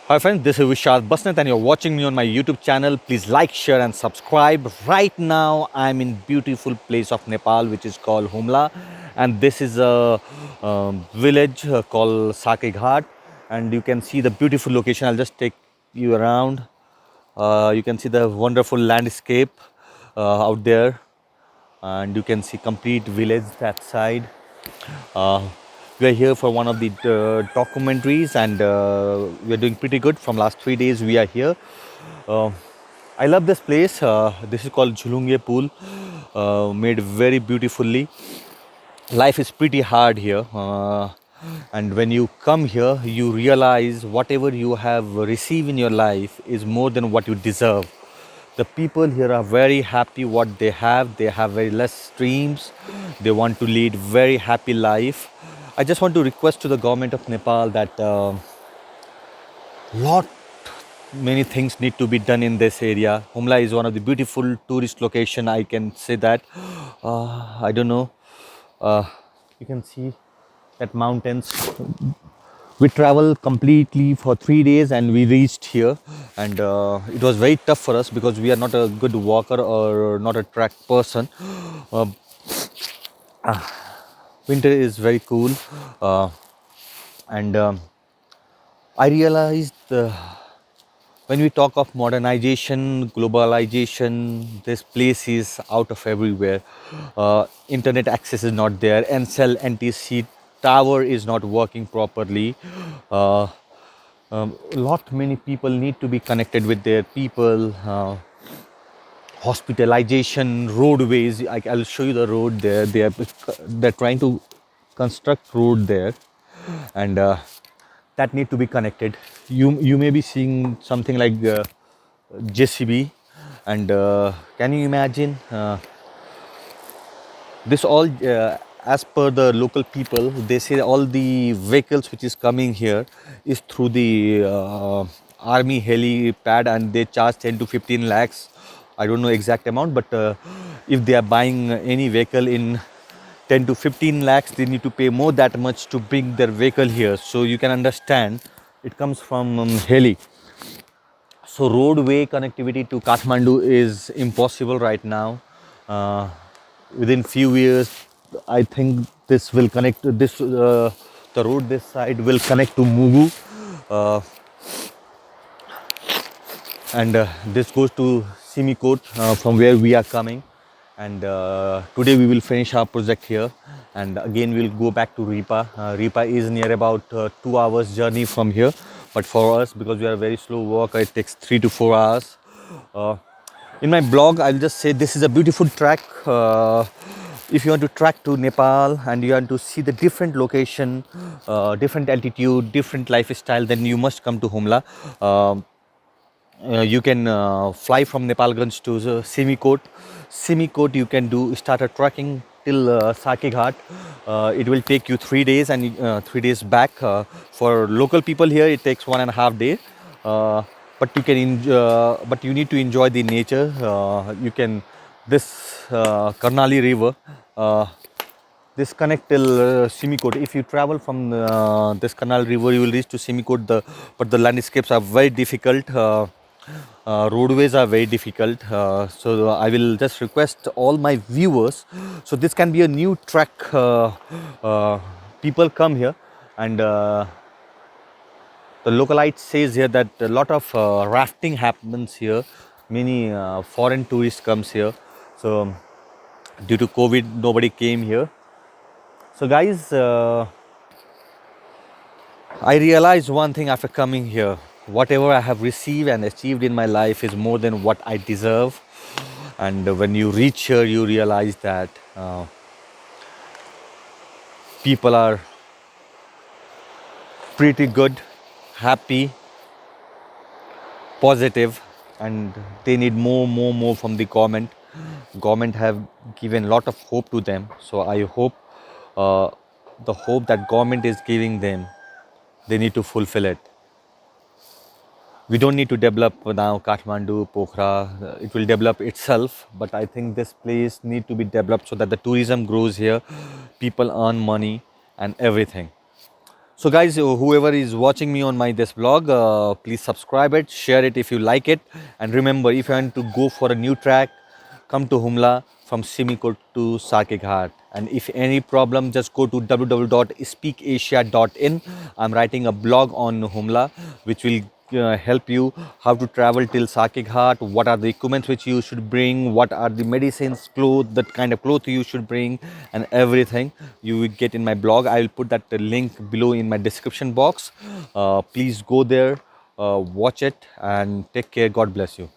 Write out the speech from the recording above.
Hi friends, this is Vishal Basnet and you're watching me on my YouTube channel. Please like, share and subscribe. Right now I'm in beautiful place of Nepal which is called Humla, and this is a village called Sake Ghat, and you can see the beautiful location. I'll just take you around. You can see the wonderful landscape out there, and you can see complete village that side. Uh, we are here for one of the documentaries, and we are doing pretty good. From last 3 days, we are here. Uh, I love this place. This is called Jhulunge Pool, made very beautifully. Life is pretty hard here, and when you come here, you realize whatever you have received in your life is more than what you deserve. The people here are very happy what they have very less dreams, they want to lead very happy life. I just want to request to the government of Nepal that lot many things need to be done in this area. Humla is one of the beautiful tourist location, I can say that. I don't know, uh, you can see that mountains. We traveled completely for 3 days and we reached here, and it was very tough for us because we are not a good walker or not a track person. uh, Winter is very cool, uh, and I realized when we talk of modernization, globalization, this place is out of everywhere. Internet access is not there. Ncell NTC tower is not working properly. Uh, lot many people need to be connected with their people. Hospitalization, roadways. I'll show you the road there. They're trying to construct road there, and that need to be connected. You may be seeing something like JCB, and can you imagine this all? As per the local people, they say all the vehicles which is coming here is through the army helipad, and they charge 10 to 15 lakhs. I don't know exact amount, but if they are buying any vehicle in 10 to 15 lakhs, they need to pay more that much to bring their vehicle here. So you can understand it comes from heli. So roadway connectivity to Kathmandu is impossible right now. Uh, Within few years, I think this will connect to this. The road this side will connect to Mugu, uh, and this goes to Simikot from where we are coming. And today we will finish our project here, and again we'll go back to Ripa. Ripa is near about 2 hours journey from here, but for us, because we are a very slow walker, it takes 3 to 4 hours. uh, in my blog, I'll just say this is a beautiful track. If you want to track to Nepal and you want to see the different location, different altitude, different lifestyle, then you must come to Humla. You can fly from Nepalganj to Simikot. Simikot, you can do start a trekking till Sake Ghat. It will take you 3 days, and 3 days back. For local people here, it takes 1.5 days. Uh, but you can but you need to enjoy the nature. You can this Karnali River. This connect till Simikot. If you travel from this Canal River, you will reach to Simikot. But the landscapes are very difficult. Roadways are very difficult. So I will just request all my viewers. So this can be a new track. People come here, and the localite says here that a lot of rafting happens here. Many foreign tourists comes here. So due to COVID, nobody came here. So guys, I realized one thing after coming here. Whatever I have received and achieved in my life is more than what I deserve. And when you reach here, you realize that people are pretty good, happy, positive, and they need more from the government. Government have given a lot of hope to them. So I hope uh, the hope that government is giving them, they need to fulfill it. We don't need to develop now Kathmandu, Pokhara. It will develop itself. But I think this place need to be developed so that the tourism grows here, people earn money and everything. So guys, whoever is watching me on my this vlog, please subscribe it, share it if you like it, and remember, if you want to go for a new track, come to Humla from Simikot to Sake Ghat. And if any problem, just go to www.speakasia.in. I'm writing a blog on Humla, which will help you how to travel till Sake Ghat, what are the equipments which you should bring, what are the medicines, clothes, that kind of clothes you should bring, and everything you will get in my blog. I will put that link below in my description box. Please go there, watch it, and take care. God bless you.